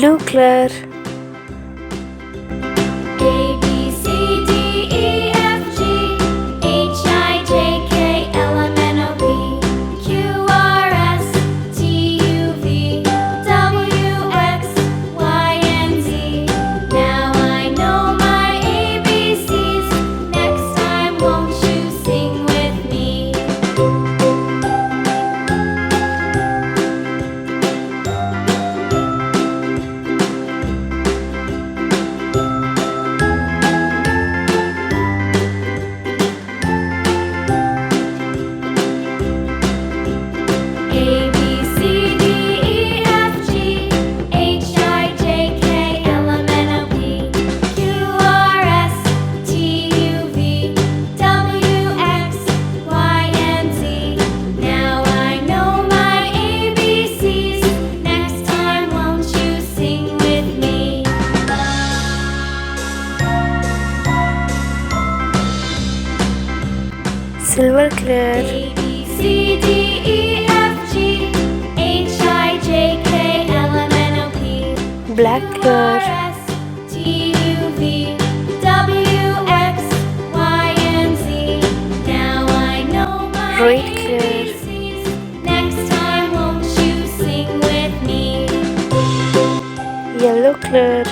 Blue color. A B C D E F G H I J K L M N O P Q R S T U V W X Y and Z. Now I know my ABCs. Next time, won't you sing with me? A B C D E F G H I J K L M N O P Q R S T U V W X Y and Z. Now I know my ABCs. Next time, won't you sing with me? Silver color. A B C D E F G H I J K L M N O P Black color. S T U V W X Y and Z. Now I know my Red color. ABCs. Next time, won't you sing with me? Yellow color.